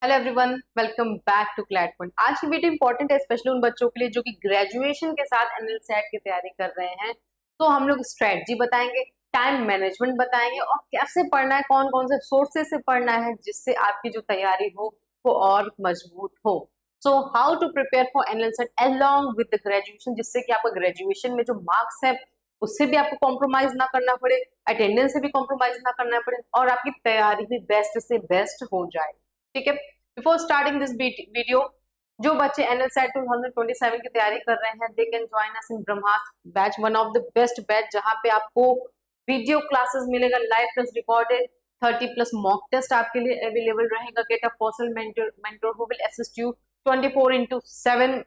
Hello everyone, welcome back to CLAT point. आज की video important है स्पेशली उन बच्चों के लिए जो कि ग्रेजुएशन के साथ एनुअल सेट की तैयारी कर रहे हैं। तो हम लोग स्ट्रेटजी बताएंगे, टाइम मैनेजमेंट बताएंगे और कैसे पढ़ना है, कौन कौन से सोर्सेज से पढ़ना है जिससे आपकी जो तैयारी हो वो और मजबूत हो। So how to prepare for annual set along with the graduation, जिससे कि आपका ग्रेजुएशन में जो मार्क्स है उससे भी आपको कॉम्प्रोमाइज ना करना पड़े, अटेंडेंस से भी कॉम्प्रोमाइज ना करना पड़े और आपकी तैयारी भी बेस्ट से बेस्ट हो जाए। ठीक है, बिफोर स्टार्टिंग दिस वीडियो, जो बच्चे एनुअल सेट 2027 की तैयारी कर रहे हैं they can join us in Brahmastra batch, one of the best batch जहां पे आपको वीडियो क्लासेस मिलेगा, live test recorded, 30+ mock test आपके लिए अवेलेबल रहेगा। Get a personal mentor who will assist you 24/7,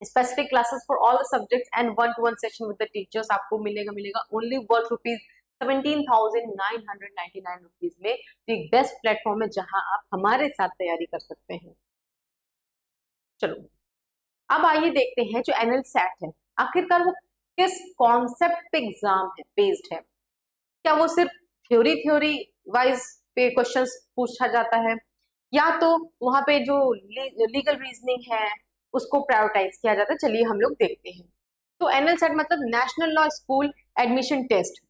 specific classes for all the subjects and 1-to-1 session with the teachers आपको मिलेगा only worth rupees 17,999 rupees में। तो एक best platform है जहां आप हमारे साथ तैयारी कर सकते हैं। चलो अब आइए देखते हैं जो एनुअल सेट है आखिरकार वो किस कॉन्सेप्ट पे एग्जाम है बेस्ड है। क्या वो सिर्फ थ्योरी थ्योरी वाइज पे क्वेश्चंस पूछा जाता है, या तो वहां पे जो लीगल रीजनिंग है उसको प्रायोरिटाइज किया जाता है। चलिए हम लोग देखते हैं। तो एनुअल सेट मतलब national law school admission test.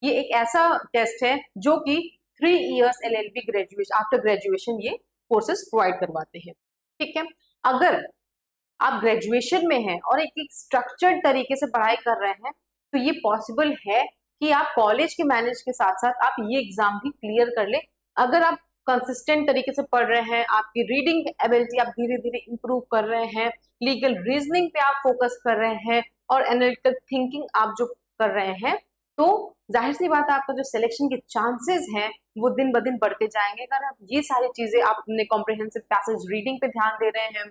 ये एक ऐसा टेस्ट है जो कि 3 years LLB graduation after graduation ये कोर्सेज प्रोवाइड करवाते हैं। ठीक है, अगर आप ग्रेजुएशन में हैं और एक स्ट्रक्चर्ड तरीके से पढ़ाई कर रहे हैं तो ये पॉसिबल है कि आप कॉलेज के मैनेज के साथ साथ आप ये एग्जाम भी क्लियर कर ले। अगर आप कंसिस्टेंट तरीके से पढ़ रहे हैं, आपकी रीडिंग एबिलिटी आप धीरे धीरे इंप्रूव कर रहे हैं, लीगल रीजनिंग पे आप फोकस कर रहे हैं और एनालिटिकल थिंकिंग आप जो कर रहे हैं, तो जाहिर सी बात है आपका जो सिलेक्शन के चांसेस हैं वो दिन ब दिन बढ़ते जाएंगे। अगर आप ये सारी चीजें आप अपने कॉम्प्रिहेंसिव पैसेज रीडिंग पे ध्यान दे रहे हैं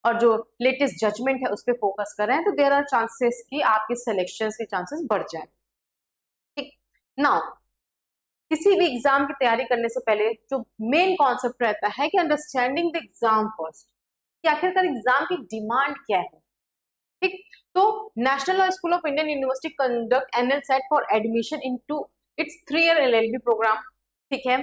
और जो लेटेस्ट जजमेंट है उस पर फोकस कर रहे हैं, तो देयर आर चांसेस कि आपके सिलेक्शन के चांसेस बढ़ जाए। ठीक, नाउ किसी भी एग्जाम की तैयारी करने से पहले जो मेन कॉन्सेप्ट रहता है कि अंडरस्टैंडिंग द एग्जाम फर्स्ट, कि आखिरकार एग्जाम की डिमांड क्या है। ठीक, तो national law school of Indian university conduct annual set for admission into its 3 year LLB program. ठीक है,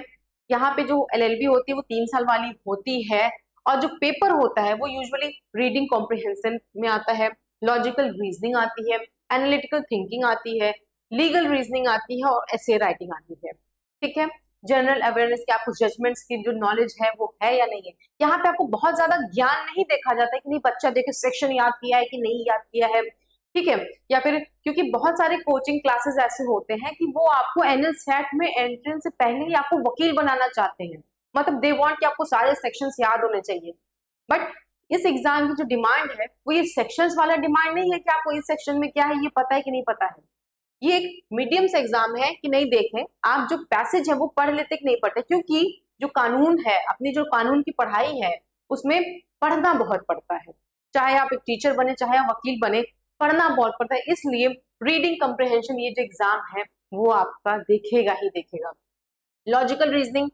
यहाँ पे जो LLB होती है वो 3 साल वाली होती है और जो पेपर होता है वो यूजुअली रीडिंग कॉम्प्रिहेंशन में आता है, लॉजिकल रीजनिंग आती है, एनालिटिकल थिंकिंग आती है, लीगल रीजनिंग आती है और एसे राइटिंग आती है। ठीक है, जनरल अवेयरनेस की आपको जजमेंट्स की जो नॉलेज है वो है या नहीं है। यहाँ पे आपको बहुत ज्यादा ज्ञान नहीं देखा जाता है कि नहीं बच्चा देखे सेक्शन याद किया है कि नहीं याद किया है। ठीक है, या फिर क्योंकि बहुत सारे कोचिंग क्लासेस ऐसे होते हैं कि वो आपको एनुअल सेट में एंट्रेंस से पहले ही आपको वकील बनाना चाहते हैं, मतलब दे वांट कि आपको सारे सेक्शंस याद होने चाहिए। बट इस एग्जाम की जो डिमांड है वो ये सेक्शंस वाला डिमांड नहीं है कि आपको इस सेक्शन में क्या है ये पता है कि नहीं पता है। ये एक मीडियम से एग्जाम है कि नहीं देखें आप जो पैसेज है वो पढ़ लेते कि नहीं पढ़ते, क्योंकि जो कानून है, अपनी जो कानून की पढ़ाई है उसमें पढ़ना बहुत पड़ता है। चाहे आप एक टीचर बने चाहे आप वकील बने, पढ़ना बहुत पड़ता है। इसलिए रीडिंग कम्प्रिहेंशन ये जो एग्जाम है वो आपका देखेगा ही देखेगा। लॉजिकल रीजनिंग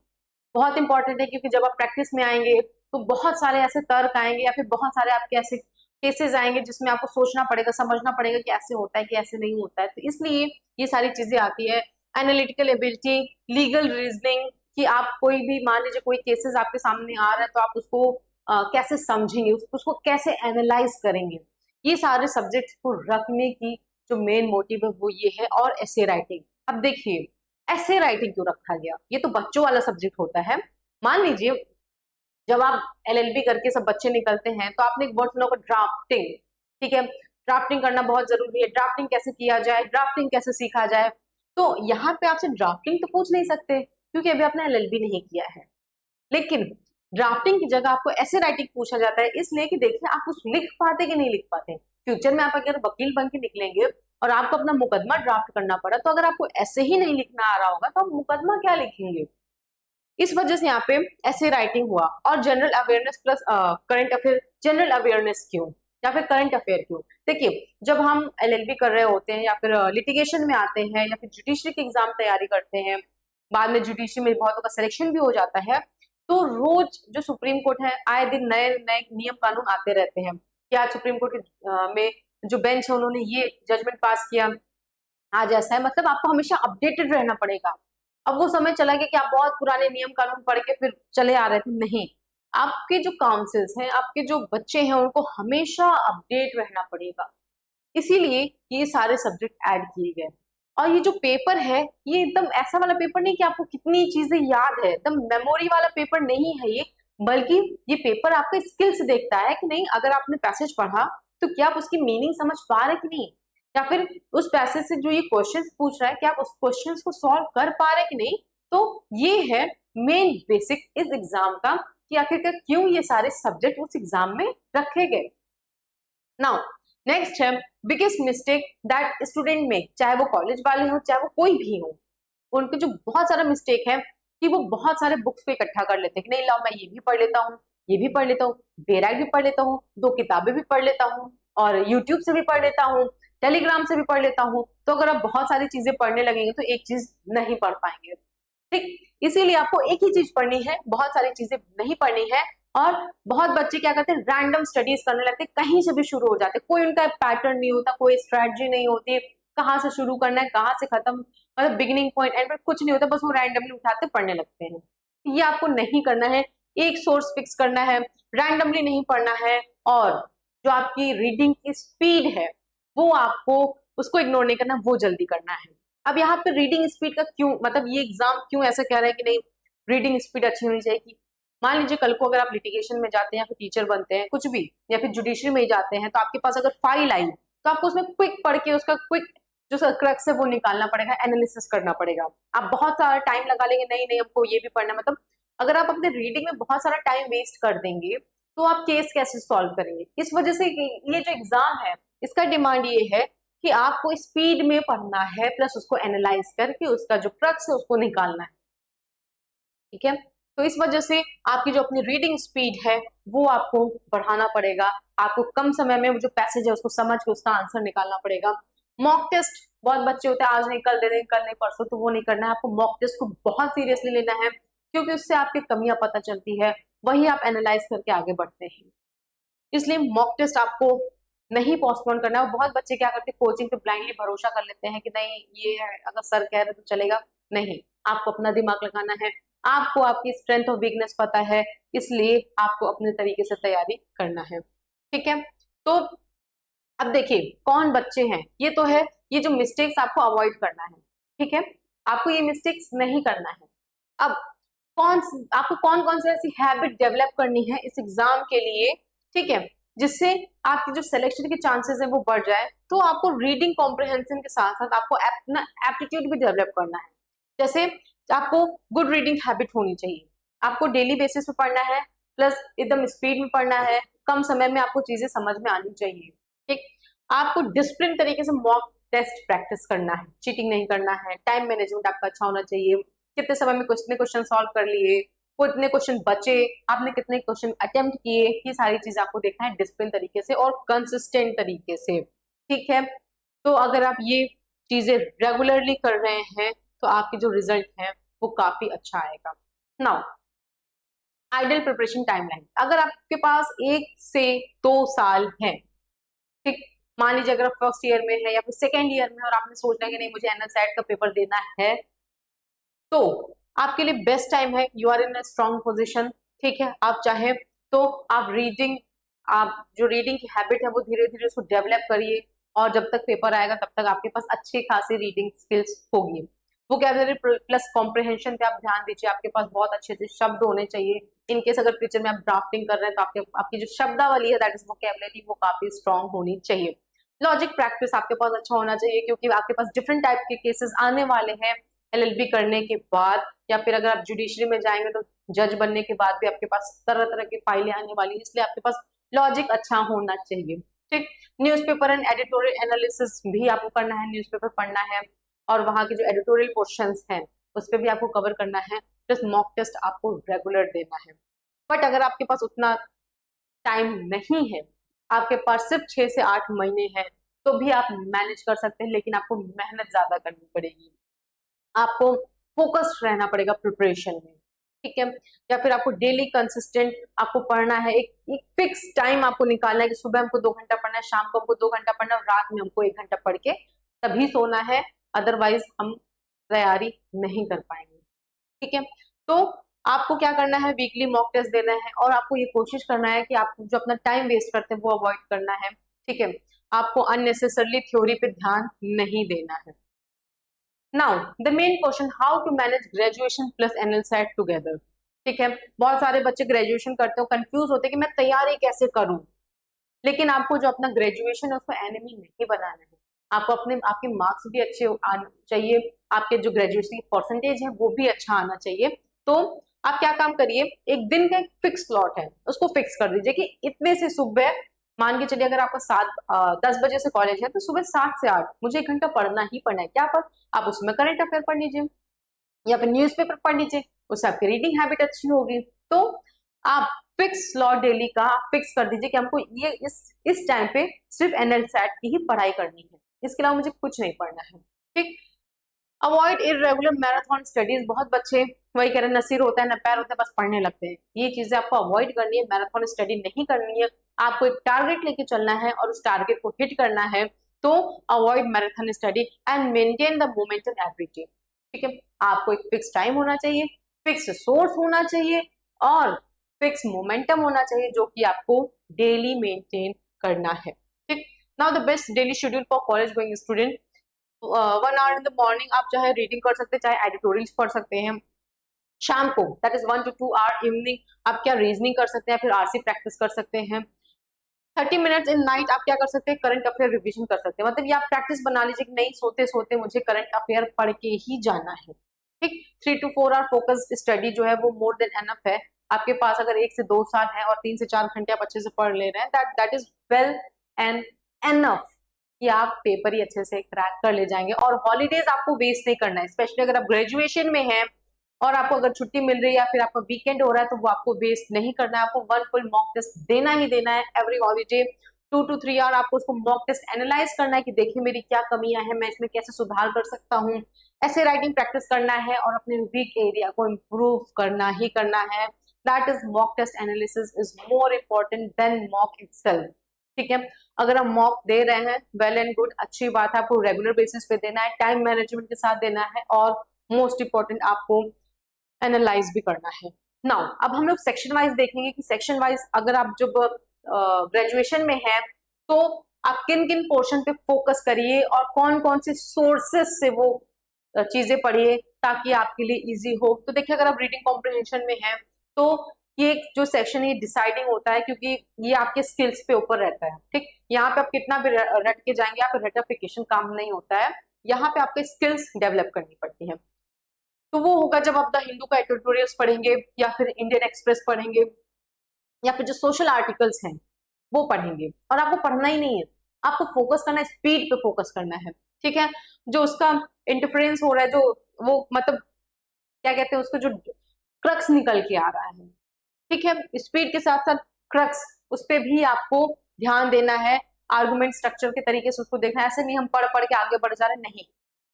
बहुत इंपॉर्टेंट है क्योंकि जब आप प्रैक्टिस में आएंगे तो बहुत सारे ऐसे तर्क आएंगे या फिर बहुत सारे आपके ऐसे केसेस आएंगे जिसमें आपको सोचना पड़ेगा, समझना पड़ेगा कि ऐसे होता है कि ऐसे नहीं होता है। तो इसलिए ये सारी चीजें आती है। एनालिटिकल एबिलिटी, लीगल रीजनिंग, कि आप कोई भी मान लीजिए कोई केसेस आपके सामने आ रहा है तो आप उसको कैसे समझेंगे, उसको कैसे एनालाइज करेंगे। ये सारे सब्जेक्ट को रखने की जो मेन मोटिव है वो ये है। और ऐसे राइटिंग, अब देखिए ऐसे राइटिंग क्यों रखा गया, ये तो बच्चों वाला सब्जेक्ट होता है। मान लीजिए जब आप LLB करके सब बच्चे निकलते हैं तो आपने एक वर्ड सुना होगा ड्राफ्टिंग। ठीक है, ड्राफ्टिंग करना बहुत जरूरी है। ड्राफ्टिंग कैसे किया जाए, ड्राफ्टिंग कैसे सीखा जाए, तो यहाँ पे आपसे ड्राफ्टिंग तो पूछ नहीं सकते क्योंकि अभी आपने LLB नहीं किया है। लेकिन ड्राफ्टिंग की जगह आपको ऐसे राइटिंग पूछा जाता है, इसलिए कि देखिए आप कुछ लिख पाते कि नहीं लिख पाते। फ्यूचर में आप अगर वकील बन के निकलेंगे और आपको अपना मुकदमा ड्राफ्ट करना पड़ा, तो अगर आपको ऐसे ही नहीं लिखना आ रहा होगा तो आप मुकदमा क्या लिखेंगे। इस वजह से यहाँ पे ऐसे राइटिंग हुआ। और general awareness plus current affair. General awareness क्यों या फिर करंट अफेयर क्यों, देखिए जब हम LLB कर रहे होते हैं या फिर लिटिगेशन में आते हैं या फिर जुडिशरी की एग्जाम तैयारी करते हैं, बाद में जुडिशरी में बहुतों का सिलेक्शन भी हो जाता है, तो रोज जो सुप्रीम कोर्ट है आए दिन नए नए नियम कानून आते रहते हैं कि आज सुप्रीम कोर्ट में जो बेंच है उन्होंने ये जजमेंट पास किया, आज ऐसा है। मतलब आपको हमेशा अपडेटेड रहना पड़ेगा। अब वो समय चला गया कि आप बहुत पुराने नियम कानून पढ़ के फिर चले आ रहे थे, नहीं। आपके जो काउंसिल्स हैं, आपके जो बच्चे हैं, उनको हमेशा अपडेट रहना पड़ेगा। इसीलिए ये सारे सब्जेक्ट ऐड किए गए। और ये जो पेपर है, ये एकदम ऐसा वाला पेपर नहीं कि आपको कितनी चीजें याद है, एकदम मेमोरी वाला पेपर नहीं है ये, बल्कि ये पेपर आपके स्किल्स देखता है कि नहीं, अगर आपने पैसेज पढ़ा तो क्या आप उसकी मीनिंग समझ पा रहे कि नहीं, या फिर उस पैसेज से जो ये क्वेश्चंस पूछ रहा है, क्या आप उस क्वेश्चंस को सॉल्व कर पा रहे कि नहीं। तो ये है मेन बेसिक इस एग्जाम का, कि आखिरकार क्यों ये सारे सब्जेक्ट उस एग्जाम में रखे गए। नाउ नेक्स्ट है बिगेस्ट मिस्टेक दैट स्टूडेंट में, चाहे वो कॉलेज वाले हो चाहे वो कोई भी हो, उनके जो बहुत सारा मिस्टेक है कि वो बहुत सारे बुक्स को इकट्ठा कर लेते हैं कि नहीं लाओ मैं ये भी पढ़ लेता हूँ, ये भी पढ़ लेता हूँ, बेराइट भी पढ़ लेता हूँ, 2 किताबें भी पढ़ लेता हूँ, और यूट्यूब से भी पढ़ लेता हूँ, टेलीग्राम से भी पढ़ लेता हूँ। तो अगर आप बहुत सारी चीजें पढ़ने लगेंगे तो एक चीज नहीं पढ़ पाएंगे। ठीक, इसीलिए आपको एक ही चीज पढ़नी है, बहुत सारी चीजें नहीं पढ़नी है। और बहुत बच्चे क्या करते हैं, रैंडम स्टडीज करने लगते हैं, कहीं से भी शुरू हो जाते हैं, कोई उनका पैटर्न नहीं होता, कोई स्ट्रेटजी नहीं होती, कहाँ से शुरू करना है कहाँ से खत्म, मतलब बिगिनिंग पॉइंट एंड पॉइंट कुछ नहीं होता, बस वो रैंडमली उठाते पढ़ने लगते हैं। ये आपको नहीं करना है, एक सोर्स फिक्स करना है, रैंडमली नहीं पढ़ना है। और जो आपकी रीडिंग की स्पीड है वो आपको उसको इग्नोर नहीं करना, वो जल्दी करना है। अब यहाँ पे रीडिंग स्पीड का क्यों, मतलब ये एग्जाम क्यों ऐसा कह रहा है कि नहीं रीडिंग स्पीड अच्छी होनी चाहिए। मान लीजिए कल को अगर आप लिटिगेशन में जाते हैं या फिर टीचर बनते हैं कुछ भी, या फिर जुडिशरी में ही जाते हैं, तो आपके पास अगर फाइल आई तो आपको उसमें क्विक पढ़ के उसका क्विक जो क्रक्स है वो निकालना पड़ेगा, एनालिसिस करना पड़ेगा। आप बहुत सारा टाइम लगा लेंगे, नहीं नहीं हमको ये भी पढ़ना, मतलब अगर आप अपने रीडिंग में बहुत सारा टाइम वेस्ट कर देंगे तो आप केस कैसे सॉल्व करेंगे। इस वजह से ये जो एग्जाम है इसका डिमांड ये है कि आपको स्पीड में पढ़ना है, प्लस उसको एनालाइज करके उसका जो क्रक्स है उसको निकालना है। ठीक है, तो इस वजह से आपकी जो अपनी रीडिंग स्पीड है वो आपको बढ़ाना पड़ेगा। आपको कम समय में वो जो पैसेज है उसको समझ के उसका आंसर निकालना पड़ेगा। मॉक टेस्ट बहुत बच्चे होते हैं, आज नहीं कल दे देंगे, कल नहीं परसों, तो वो नहीं करना है। आपको मॉक टेस्ट को बहुत सीरियसली लेना है, क्योंकि उससे आपकी कमियां पता चलती है, वही आप एनालाइज करके आगे बढ़ते हैं। इसलिए मॉक टेस्ट आपको नहीं पोस्टपोन करना है। और बहुत बच्चे क्या करते हैं, कोचिंग पे ब्लाइंडली भरोसा कर लेते हैं कि नहीं ये है, अगर सर कह रहे तो चलेगा। नहीं, आपको अपना दिमाग लगाना है, आपको आपकी स्ट्रेंथ और वीकनेस पता है, इसलिए आपको अपने तरीके से तैयारी करना है। ठीक है, तो अब देखिए कौन बच्चे हैं, ये तो है, ये जो मिस्टेक्स आपको अवॉइड करना है। ठीक है, आपको ये मिस्टेक्स नहीं करना है। अब आपको कौन कौन से ऐसी हैबिट डेवलप करनी है इस एग्जाम के लिए, ठीक है, जिससे आपकी जो सिलेक्शन के चांसेस है वो बढ़ जाए। तो आपको रीडिंग कॉम्प्रिहेंशन के साथ साथ आपको अपना एप्टीट्यूड भी डेवलप करना है। जैसे आपको गुड रीडिंग हैबिट होनी चाहिए, आपको डेली बेसिस पे पढ़ना है, प्लस एकदम स्पीड में पढ़ना है, कम समय में आपको चीजें समझ में आनी चाहिए। ठीक, आपको डिसिप्लिन तरीके से मॉक टेस्ट प्रैक्टिस करना है, चीटिंग नहीं करना है, टाइम मैनेजमेंट आपका अच्छा होना चाहिए, कितने समय में कितने क्वेश्चन सॉल्व कर लिए, कितने क्वेश्चन बचे, आपने कितने क्वेश्चन अटेम्प्ट किए, ये सारी चीज आपको देखना है डिसिप्लिन तरीके से और कंसिस्टेंट तरीके से। ठीक है, तो अगर आप ये चीजें रेगुलरली कर रहे हैं तो आपकी जो रिजल्ट है वो काफी अच्छा आएगा। नाउ आइडियल प्रिपरेशन टाइमलाइन, अगर आपके पास 1 से 2 साल है, ठीक, मान लीजिए अगर आप फर्स्ट ईयर में है या फिर सेकेंड ईयर में और आपने सोचना है कि नहीं मुझे एनएल सेट का पेपर देना है, तो आपके लिए बेस्ट टाइम है, you are in a strong position. ठीक है, आप चाहे तो आप जो रीडिंग की हैबिट है वो धीरे धीरे उसको डेवलप करिए, और जब तक पेपर आएगा तब तक आपके पास अच्छी खासी रीडिंग स्किल्स होगी। वोकैबुलरी प्लस कॉम्प्रिहेंशन पे आप ध्यान दीजिए, आपके पास बहुत अच्छे अच्छे शब्द होने चाहिए। इनकेस अगर फ्यूचर में आप ड्राफ्टिंग कर रहे हैं तो आपकी जो शब्दावली है दैट इज वोकैबुलरी वो काफी स्ट्रॉन्ग होनी चाहिए। लॉजिक प्रैक्टिस आपके पास अच्छा होना चाहिए, क्योंकि आपके पास डिफरेंट टाइप के केसेस आने वाले हैं एलएलबी करने के बाद, या फिर अगर आप जुडिशरी में जाएंगे तो जज बनने के बाद भी आपके पास तरह तरह की फाइलें आने वाली है, इसलिए आपके पास लॉजिक अच्छा होना चाहिए। ठीक, न्यूज़पेपर एंड एडिटोरियल एनालिसिस भी आपको करना है, न्यूज़पेपर पढ़ना है और वहां के जो एडिटोरियल क्वेश्चंस हैं उस पर भी आपको कवर करना है, प्लस मॉक टेस्ट आपको रेगुलर देना है। बट अगर आपके पास उतना टाइम नहीं है, आपके पास सिर्फ 6 से 8 महीने हैं, तो भी आप मैनेज कर सकते हैं, लेकिन आपको मेहनत ज्यादा करनी पड़ेगी, आपको फोकस्ड रहना पड़ेगा प्रिपरेशन में। ठीक है, या फिर आपको डेली कंसिस्टेंट आपको पढ़ना है, एक फिक्स टाइम आपको निकालना है कि सुबह हमको 2 घंटा पढ़ना है, शाम को हमको 2 घंटा पढ़ना है, रात में हमको 1 घंटा पढ़ के तभी सोना है, अदरवाइज हम तैयारी नहीं कर पाएंगे। ठीक है, तो आपको क्या करना है, वीकली मॉक टेस्ट देना है और आपको ये कोशिश करना है कि आप जो अपना टाइम वेस्ट करते हैं वो अवॉइड करना है, ठीक है। आपको अननेसेसरली थ्योरी पे ध्यान नहीं देना है। Now the main question, how to manage graduation plus NLSAT together, ठीक है। बहुत सारे बच्चे ग्रेजुएशन करते हो, कंफ्यूज होते हैं कि मैं तैयारी कैसे करूं, लेकिन आपको जो अपना ग्रेजुएशन है उसको एनिमी नहीं बनाना है। आपको अपने आपके मार्क्स भी अच्छे आने चाहिए, आपके जो ग्रेजुएशन की परसेंटेज है वो भी अच्छा आना चाहिए। तो आप क्या काम करिए, एक दिन का एक फिक्स स्लॉट है उसको फिक्स कर दीजिए कि इतने से सुबह, मान के चलिए अगर आपका 10 बजे से कॉलेज है तो सुबह 7 से 8 मुझे 1 घंटा पढ़ना ही पढ़ना है। क्या पर आप उसमें करंट अफेयर पढ़ लीजिए या फिर न्यूज़पेपर पढ़ लीजिए, उससे आपकी रीडिंग हैबिट अच्छी होगी। तो आप फिक्स स्लॉट डेली का फिक्स कर दीजिए कि हमको ये इस टाइम पे सिर्फ एनएलसैट की ही पढ़ाई करनी है, इसके अलावा मुझे कुछ नहीं पढ़ना है, ठीक। अवॉइड इरेगुलर मैराथन स्टडीज, बहुत बच्चे वही कह रहे हैं, न सिर होता है न पैर होता है बस पढ़ने लगते हैं। ये चीजें आपको अवॉइड करनी है, मैराथन स्टडी नहीं करनी है। आपको एक टारगेट लेके चलना है और उस टारगेट को हिट करना है। तो avoid marathon study and maintain the momentum every day, ठीक है। आपको एक फिक्स टाइम होना चाहिए, फिक्स सोर्स होना चाहिए और फिक्स मोमेंटम होना चाहिए जो कि आपको डेली मेंटेन करना है, ठीक। Now the best daily schedule for college going student, 1 hour in the morning आप चाहे रीडिंग कर सकते हैं, चाहे एडिटोरियल्स पढ़ सकते हैं। शाम को that is 1 to 2 hour evening आप क्या रीजनिंग कर सकते हैं, फिर आरसी प्रैक्टिस कर सकते हैं। 30 मिनट्स इन नाइट आप क्या कर सकते हैं, करंट अफेयर रिविजन कर सकते हैं। मतलब ये आप प्रैक्टिस बना लीजिए कि नहीं सोते सोते मुझे करंट अफेयर पढ़ के ही जाना है, ठीक। 3 to 4 आवर फोकस स्टडी जो है वो मोर देन एनफ है। आपके पास अगर 1 से 2 साल है और 3 से 4 घंटे आप अच्छे से पढ़ ले रहे हैं, that is well and enough कि आप पेपर ही अच्छे से क्रैक कर ले जाएंगे। और हॉलीडेज आपको वेस्ट नहीं करना है, स्पेशली अगर आप ग्रेजुएशन में हैं और आपको अगर छुट्टी मिल रही है या फिर आपका वीकेंड हो रहा है तो वो आपको वेस्ट नहीं करना है। आपको 1 फुल मॉक टेस्ट देना ही देना है एवरी हॉलीडे। 2 to 3 आवर आपको उसको मॉक टेस्ट एनालाइज करना है कि देखिए मेरी क्या कमियां हैं, मैं इसमें कैसे सुधार कर सकता हूँ। ऐसे राइटिंग प्रैक्टिस करना है और अपने वीक एरिया को इम्प्रूव करना ही करना है। That is mock test analysis is more important than mock itself, ठीक है। अगर हम मॉक दे रहे हैं वेल एंड गुड, अच्छी बात है, आपको रेगुलर बेसिस पे देना है, टाइम मैनेजमेंट के साथ देना है और मोस्ट इंपॉर्टेंट आपको एनालाइज भी करना है। नाउ अब हम लोग सेक्शन वाइज देखेंगे कि सेक्शन वाइज अगर आप जब ग्रेजुएशन में है तो आप किन किन पोर्शन पे फोकस करिए और कौन कौन से सोर्सेस से वो चीजें पढ़िए ताकि आपके लिए इजी हो। तो देखिए अगर आप रीडिंग कॉम्प्रिहेंशन में है तो ये जो सेक्शन है डिसाइडिंग होता है क्योंकि ये आपके स्किल्स पे ऊपर रहता है, ठीक। यहाँ पे आप कितना भी रट के जाएंगे, आप रेटिफिकेशन काम नहीं होता है, यहाँ पे आपके स्किल्स डेवलप करनी पड़ती है। तो वो होगा जब आप द हिंदू का एडिटोरियल्स पढ़ेंगे या फिर इंडियन एक्सप्रेस पढ़ेंगे या फिर जो सोशल आर्टिकल्स हैं वो पढ़ेंगे। और आपको पढ़ना ही नहीं है, आपको फोकस करना है, स्पीड पे फोकस करना है, ठीक है। जो उसका इंटरफेरेंस हो रहा है, जो वो मतलब क्या कहते हैं उसको, जो क्रक्स निकल के आ रहा है, ठीक है। स्पीड के साथ साथ क्रक्स, उस पर भी आपको ध्यान देना है, आर्गुमेंट स्ट्रक्चर के तरीके से उसको देखना है। ऐसे नहीं हम पढ़ पढ़ के आगे बढ़ जा रहे, नहीं,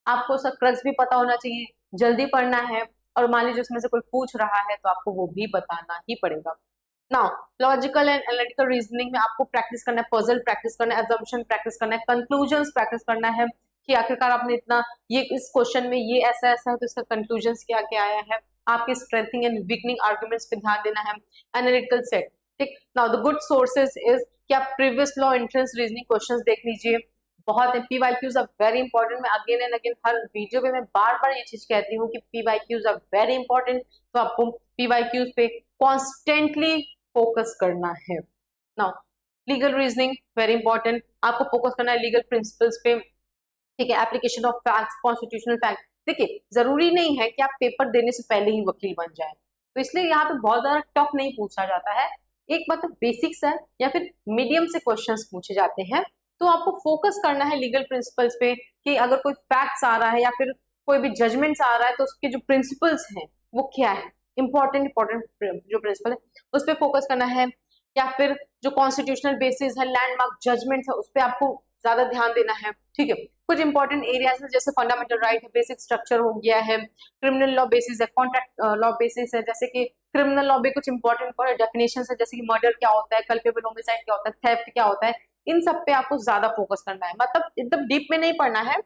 आपको उसका क्रक्स भी पता होना चाहिए, जल्दी पढ़ना है और मान लीजिए उसमें से कोई पूछ रहा है तो आपको वो भी बताना ही पड़ेगा। Now logical and analytical reasoning में आपको प्रैक्टिस करना है, पजल प्रैक्टिस करना है, अजम्पशन प्रैक्टिस करना है, कंक्लूजन्स प्रैक्टिस करना है कि आखिरकार आपने इतना ये इस क्वेश्चन में ये ऐसा ऐसा है तो इसका कंक्लूजन्स क्या क्या आया है। आपके स्ट्रेंथिंग एंड वीकनिंग आर्गुमेंट्स पे ध्यान देना है। एनालिटिकल सेट, ठीक। Now the good sources is कि आप previous law entrance reasoning questions देख लीजिए, बहुत है। PYQs are very important. मैं अगेन एंड अगेन हर वीडियो पे मैं बार बार ये चीज कहती हूँ कि पीवाईक्यूज आर वेरी इंपॉर्टेंट। तो आपको पीवाईक्यूज पे कॉन्स्टेंटली फोकस करना है। Now legal reasoning very important, आपको फोकस करना है लीगल प्रिंसिपल्स पे, ठीक है। Application of facts, constitutional fact. देखिए जरूरी नहीं है कि आप पेपर देने से पहले ही वकील बन जाए, तो इसलिए यहाँ पे बहुत ज्यादा टफ नहीं पूछा जाता है। एक मतलब बेसिक्स है या फिर मीडियम से क्वेश्चंस पूछे जाते हैं। तो आपको फोकस करना है लीगल प्रिंसिपल्स पे कि अगर कोई फैक्ट्स आ रहा है या फिर कोई भी जजमेंट्स आ रहा है तो उसके जो प्रिंसिपल्स हैं वो क्या है, इंपॉर्टेंट जो प्रिंसिपल है उस पर फोकस करना है। या फिर जो कॉन्स्टिट्यूशनल बेसिस है, लैंडमार्क जजमेंट है, उस पर आपको ज्यादा ध्यान देना है, ठीक है। कुछ इंपॉर्टेंट एरियाज है जैसे फंडामेंटल राइट है, बेसिक स्ट्रक्चर हो गया है, क्रिमिनल लॉ बेसिस है, कॉन्ट्रैक्ट लॉ बेसिस है, जैसे कि क्रिमिनल लॉ में कुछ इंपॉर्टेंट डेफिनेशन है जैसे कि मर्डर क्या होता है, कल्पेबल होमिसाइड क्या होता है, थेफ्ट क्या होता है। इन सब पे आपको ज्यादा फोकस करना है, मतलब एकदम डीप में नहीं पढ़ना है,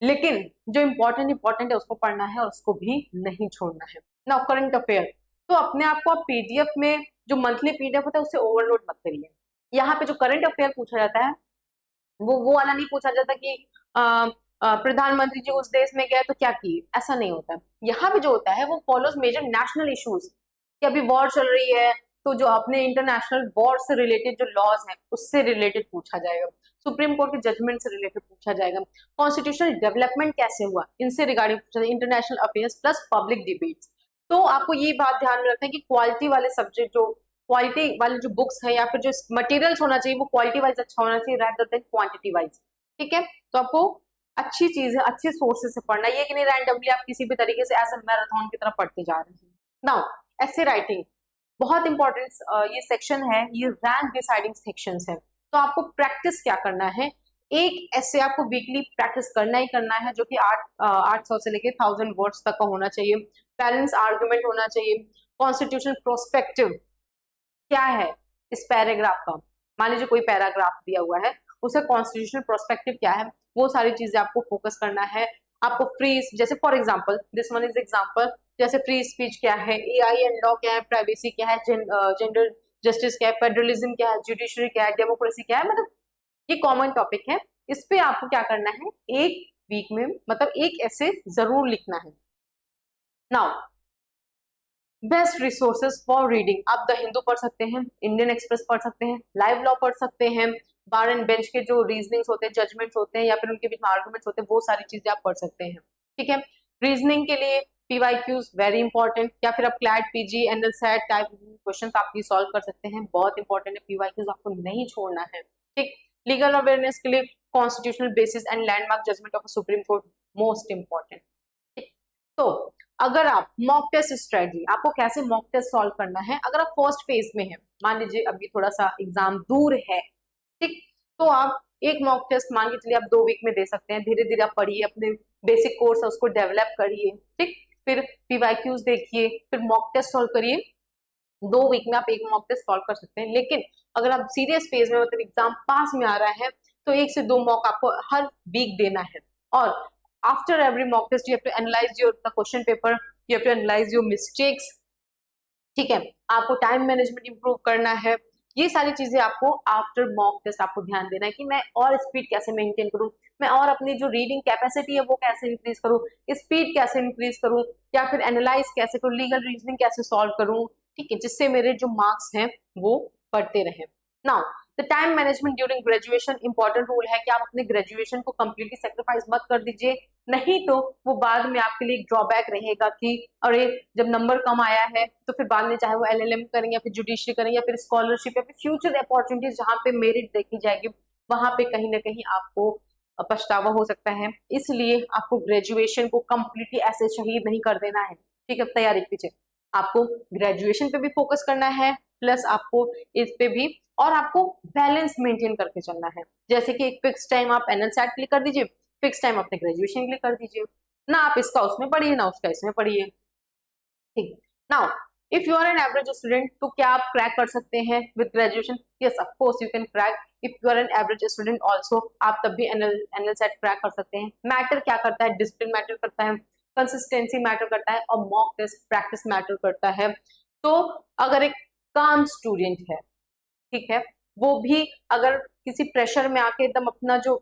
लेकिन जो इंपॉर्टेंट है उसको पढ़ना है और उसको भी नहीं छोड़ना है। ना करंट अफेयर, तो अपने आप को आप पीडीएफ में जो मंथली पीडीएफ होता है उससे ओवरलोड मत करिए। यहाँ पे जो करंट अफेयर पूछा जाता है वो वाला नहीं पूछा जाता कि प्रधानमंत्री जी उस देश में गए तो क्या किए, ऐसा नहीं होता है। यहाँ पे जो होता है वो फॉलोज मेजर नेशनल इश्यूज, कि अभी वॉर चल रही है तो जो अपने इंटरनेशनल वॉर से रिलेटेड जो लॉज हैं उससे रिलेटेड पूछा जाएगा, सुप्रीम कोर्ट के जजमेंट से रिलेटेड पूछा जाएगा, कॉन्स्टिट्यूशनल डेवलपमेंट कैसे हुआ इनसे रिगार्डिंग पूछा जाएगा, international affairs plus public debates. तो आपको ये बात ध्यान में रखना है कि क्वालिटी वाले सब्जेक्ट, जो क्वालिटी वाले जो बुक्स है या फिर जो मटेरियल्स होना चाहिए वो क्वालिटी वाइज अच्छा होना चाहिए rather देन क्वांटिटी वाइज। ठीक है, तो आपको अच्छी चीज है, अच्छे सोर्सेज से पढ़ना, ये कि नहीं रैंडमली आप किसी भी तरीके से ऐसे मैराथन की तरह पढ़ते जा रहे हैं। नाउ ऐसे राइटिंग बहुत इंपॉर्टेंट ये सेक्शन है, ये रैंक डिसाइडिंग सेक्शन है। तो आपको प्रैक्टिस क्या करना है, एक ऐसे आपको वीकली प्रैक्टिस करना ही करना है, जो कि 800 से लेके 1000 वर्ड्स तक का होना चाहिए, बैलेंस आर्गुमेंट होना चाहिए, कॉन्स्टिट्यूशनल प्रोस्पेक्टिव क्या है इस पैराग्राफ का, मान लीजिए कोई पैराग्राफ दिया हुआ है उसका कॉन्स्टिट्यूशनल प्रोस्पेक्टिव क्या है, वो सारी चीजें आपको फोकस करना है। आपको फ्री, जैसे for example this one is example, जैसे फ्री स्पीच क्या है, एआई एंड लॉ क्या है, प्राइवेसी क्या है, जेंडर जस्टिस क्या है, फेडरलिज्म क्या है, जुडिशरी क्या है, डेमोक्रेसी क्या है, मतलब ये कॉमन टॉपिक है। इस पे आपको क्या करना है, एक वीक में मतलब एक ऐसे जरूर लिखना है। Now best resources for reading, आप द हिंदू पढ़ सकते हैं, इंडियन एक्सप्रेस पढ़ सकते हैं, लाइव लॉ पढ़ सकते हैं, बार एंड बेंच के जो रीजनिंग्स होते हैं, जजमेंट्स होते हैं या फिर उनके बीच में आर्गुमेंट्स होते हैं, वो सारी चीजें आप पढ़ सकते हैं। ठीक है, रीजनिंग के लिए पीवाईक्यूज वेरी इंपॉर्टेंट, या फिर आप CLAT PG NL set type question आप ये सॉल्व कर सकते हैं, बहुत इंपॉर्टेंट है, पीवाईक्यूज आपको नहीं छोड़ना है। ठीक, लीगल अवेयरनेस के लिए constitutional basis and landmark judgement of supreme court most important. तो अगर आप मॉक टेस्ट स्ट्रेटजी, आपको कैसे मॉक टेस्ट सॉल्व करना है, अगर आप फर्स्ट फेज में हैं, मान लीजिए अभी थोड़ा सा एग्जाम दूर है, ठीक, तो आप एक मॉक टेस्ट मान के चलिए आप 2 वीक में दे सकते हैं, धीरे धीरे आप पढ़िए, अपने बेसिक कोर्स है उसको डेवलप करिए, ठीक, फिर पीवाईक्यूज देखिए, फिर मॉक टेस्ट सॉल्व करिए, 2 वीक में आप एक मॉक टेस्ट सॉल्व कर सकते हैं। लेकिन अगर आप सीरियस फेज में मतलब एग्जाम पास में आ रहा है तो 1 से 2 मॉक आपको हर वीक देना है, और after every mock test you have to analyze your the question paper, you have to analyze your mistakes। ठीक है, आपको टाइम मैनेजमेंट इंप्रूव करना है, ये सारी चीजें आपको आफ्टर मॉक टेस्ट आपको ध्यान देना है कि मैं और स्पीड कैसे मेंटेन करूं, मैं और अपनी जो रीडिंग कैपेसिटी है वो कैसे इंक्रीज करूं, स्पीड कैसे इंक्रीज करूं, या फिर एनालाइज कैसे करूं, लीगल रीजनिंग कैसे सॉल्व करूं, ठीक है, जिससे मेरे जो मार्क्स हैं वो बढ़ते रहे। Now the time management during graduation, important rule है कि आप अपने ग्रेजुएशन को कंप्लीटली सेक्रीफाइस मत कर दीजिए, नहीं तो वो बाद में आपके लिए एक ड्रॉबैक रहेगा कि अरे जब नंबर कम आया है तो फिर बाद में चाहे वो एलएलएम करें या फिर जुडिशरी करें या फिर स्कॉलरशिप या फिर फ्यूचर अपॉर्चुनिटीज जहाँ पे मेरिट देखी जाएगी, वहां पे कहीं ना कहीं आपको पछतावा हो सकता है। इसलिए आपको ग्रेजुएशन को कंप्लीटली ऐसे शहीद नहीं कर देना है। ठीक है, तैयारी के पीछे आपको ग्रेजुएशन पे भी फोकस करना है, प्लस आपको इस पे भी, और आपको बैलेंस मेंटेन करके चलना है। जैसे कि एक फिक्स टाइम आप एनएल सेट के लिए कर दीजिए, फिक्स टाइम अपने ग्रेजुएशन के लिए कर दीजिए, ना आप इसका उसमें पढ़िए ना उसका इसमें पढ़िए। ठीक, now if you are an average student, तो क्या आप क्रैक कर सकते हैं with graduation? Yes, of course you can crack. If you are an average student also, आप तब भी एनएल सेट क्रैक कर सकते हैं। मैटर क्या करता है? डिसिप्लिन मैटर करता है, कंसिस्टेंसी मैटर करता है, और मॉक टेस्ट प्रैक्टिस मैटर करता है। तो अगर एक काम स्टूडेंट है, ठीक है, वो भी अगर किसी प्रेशर में आके एकदम अपना जो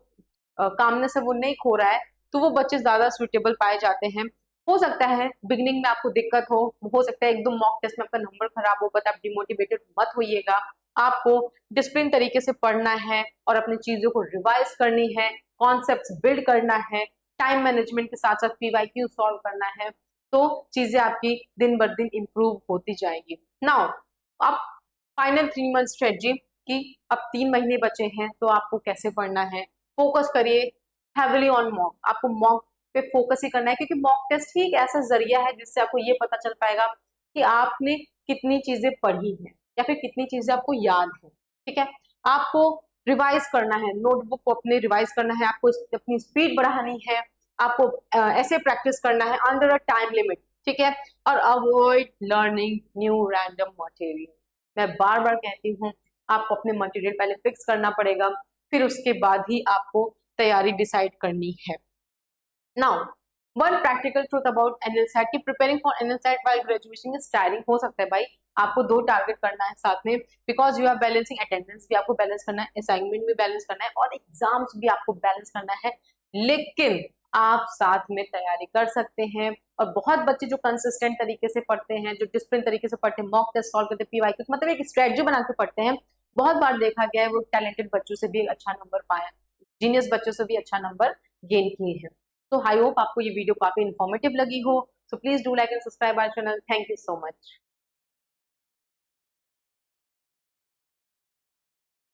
कामनेस है वो नहीं खो रहा है, तो वो बच्चे ज्यादा सुइटेबल पाए जाते हैं। हो सकता है बिगिनिंग में आपको दिक्कत हो सकता है एक दो मॉक टेस्ट में आपका नंबर खराब हो, बट आप डिमोटिवेटेड मत होइएगा। आपको डिसिप्लिन तरीके से पढ़ना है और अपनी चीजों को रिवाइज करनी है, कॉन्सेप्ट्स बिल्ड करना है, टाइम मैनेजमेंट के साथ साथ पीवाईक्यू सॉल्व करना है, तो चीजें आपकी दिन ब दिन इंप्रूव होती जाएंगी। नाउ आप फाइनल 3 मंथ स्ट्रेटजी कि अब 3 महीने बचे हैं तो आपको कैसे पढ़ना है। फोकस करिए हैविली ऑन मॉक, आपको मॉक पे फोकस ही करना है, क्योंकि मॉक टेस्ट ही एक ऐसा जरिया है जिससे आपको ये पता चल पाएगा कि आपने कितनी चीजें पढ़ी हैं या फिर कितनी चीजें आपको याद है। ठीक है, आपको रिवाइज करना है, नोटबुक को अपने रिवाइज करना है, आपको अपनी स्पीड बढ़ानी है, आपको ऐसे प्रैक्टिस करना है अंडर अ टाइम लिमिट। ठीक है, और avoid learning new random material. मैं बार बार कहती हूँ आपको अपने मटेरियल पहले फिक्स करना पड़ेगा, फिर उसके बाद ही आपको तैयारी डिसाइड करनी है। Now one practical truth about NLSAT की preparing for NLSAT while graduation is tiring. हो सकता है भाई आपको 2 टारगेट करना है साथ में, because you are balancing attendance भी आपको बैलेंस करना है, असाइनमेंट भी बैलेंस करना है और एग्जाम्स भी आपको बैलेंस करना है। लेकिन आप साथ में तैयारी कर सकते हैं। और बहुत बच्चे जो कंसिस्टेंट तरीके से पढ़ते हैं, जो डिसिप्लिन तरीके से पढ़ते हैं, मॉक टेस्ट सॉल्व करते हैं, पीवाईक्यू मतलब एक स्ट्रेटजी बना के पढ़ते हैं, बहुत बार देखा गया है वो टैलेंटेड बच्चों से भी अच्छा नंबर पाए, जीनियस बच्चों से भी अच्छा नंबर गेन किए हैं। तो आई होप आपको ये वीडियो काफी इन्फॉर्मेटिव लगी हो। So please do like and subscribe our channel. Thank you so much.